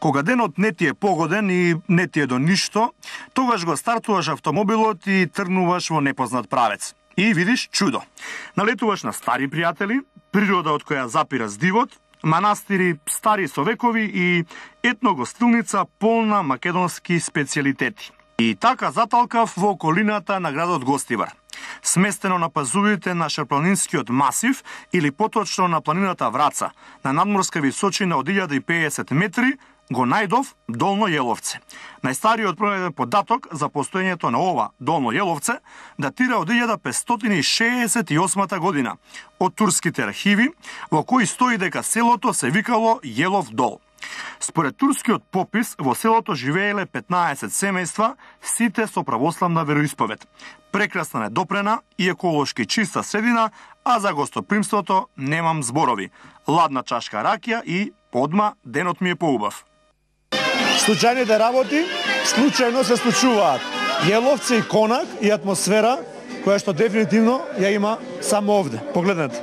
Кога денот не ти е погоден и не ти е до ништо, тогаш го стартуваш автомобилот и тргнуваш во непознат правец. И видиш чудо. Налетуваш на стари пријатели, природа од која запира здивот, манастири стари со векови и етногостилница полна македонски специјалитети. И така заталкав во околината на градот Гостивар. Сместено на пазувите на Шарпланинскиот масив или поточно на планината Враца, на надморска височина од 1050 метри, го најдов Долно Јеловце. Најстариот пронајден податок за постоењето на ова Долно Јеловце датира од 1568 година од турските архиви, во кои стои дека селото се викало Јелов Дол. Според турскиот попис, во селото живееле 15 семејства, сите со православна вероисповед. Прекрасна недопрена и еколошки чиста средина, а за гостопримството немам зборови. Ладна чашка ракија и подма денот ми е поубав. Случајните работи случајно се случуваат. Јеловце и конак и атмосфера која што дефинитивно ја има само овде. Погледнете.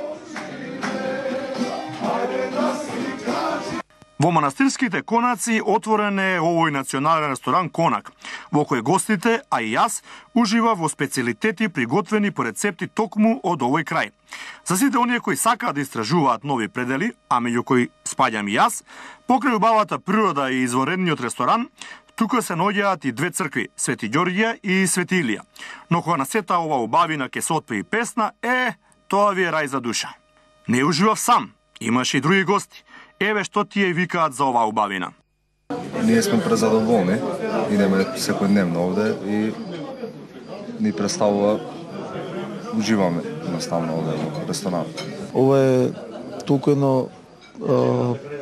Во манастирските конаци отворен е овој национален ресторан Конак, во кој гостите, а и јас, ужива во специјалитети приготвени по рецепти токму од овој крај. За сите оние кои сакаат да истражуваат нови предели, а меѓу кои спаѓам и јас, покрај убавата природа и изворедниот ресторан, тука се наоѓаат и две цркви, Свети Ѓорѓија и Свети Илија. Но кога на сета ова убавина ке се отпее песна, тоа ви е рај за душа. Не уживав сам, имаше и други гости. Еве што тие викаат за оваа убавина. Ние сме презадоволни, идеме секојдневно овде и ни представува, уживаме наставно овде во ресторанот. Ова е толку едно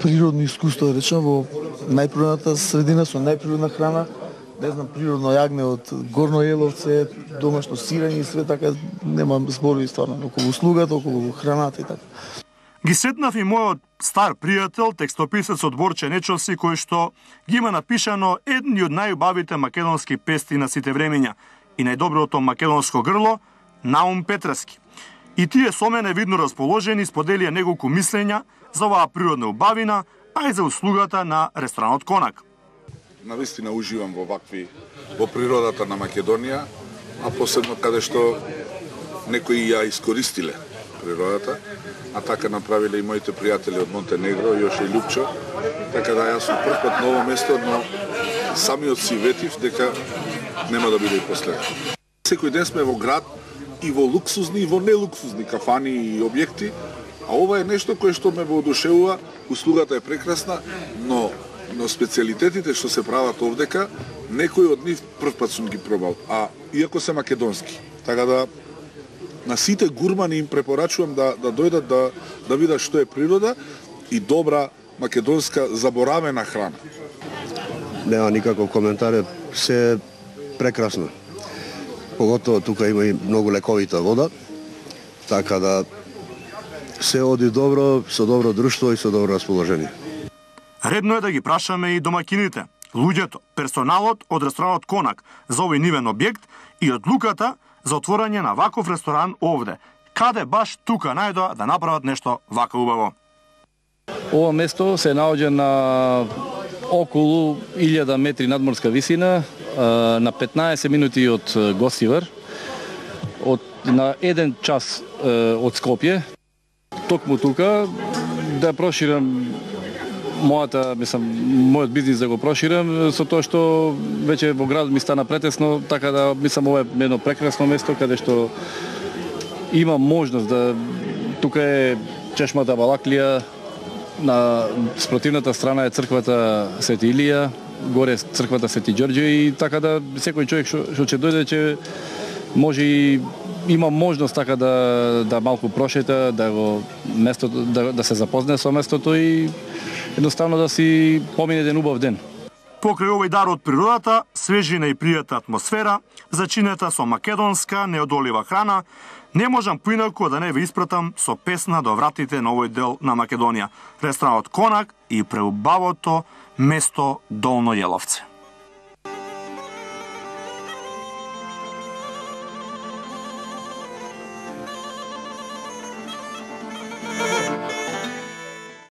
природно искуство, да речем, во најприродната средина со најприродна храна, не знам, природно јагне од Горно Јеловце, домашно сирење и све така, немам зборови стварно, околу услугата, околу храната и така. Ги сретнав и мојот стар пријател, текстописец од Борче Нечовси, кој што ги има напишано едни од најубавите македонски песни на сите времења и најдоброто македонско грло, Наум Петрески. И тие со мене видно расположени споделија неколку мислења за оваа природна убавина, а и за услугата на ресторанот Конак. Навистина уживам во природата на Македонија, а посебно каде што некои ја искористиле природата, а така направиле и моите пријатели од Монтенегро, Јоше и Лјупчо, така да јас сум првпат на ово место, но самиот си ветив дека нема да биде и последно. Секој ден сме во град и во луксузни и во нелуксузни кафани и објекти, а ова е нешто кое што ме воодушевува, услугата е прекрасна, но специјалитетите што се прават овдека, некои од нив првпат сум ги пробал, а иако се македонски. Така да на сите гурмани им препорачувам да дојдат да видат што е природа и добра македонска заборавена храна. Нема никаков коментар, се прекрасно. Поготово тука има и многу лековита вода, така да се оди добро, со добро друштво и со добро расположение. Редно е да ги прашаме и домакините, луѓето, персоналот од ресторанот Конак за овој нивен објект и одлуката за отворање на ваков ресторан овде. Каде баш тука најдоа да направат нешто вака убаво? Ова место се наоѓа на околу 1000 метри надморска висина, на 15 минути од Гостивар, на 1 час од Скопје. Токму тука да проширам мојот бизнис, да го проширам, со тоа што веќе во градот ми стана претесно, така да мислам ова е едно прекрасно место каде што има можност да тука е чешмата Балаклија, на спротивната страна е црквата Свети Илија, горе црквата Свети Ѓорѓе и така да секој човек што ќе дојде ќе може и има можност така да малку прошета, да се запознае со местото и едноставно да си помине еден убав ден. Покрај овој дар од природата, свежина и пријатна атмосфера, зачинета со македонска неодолива храна, не можам поинаку да не ве испратам со песна до вратите на овој дел на Македонија, ресторанот Конак и преубавото место Долно Јеловце.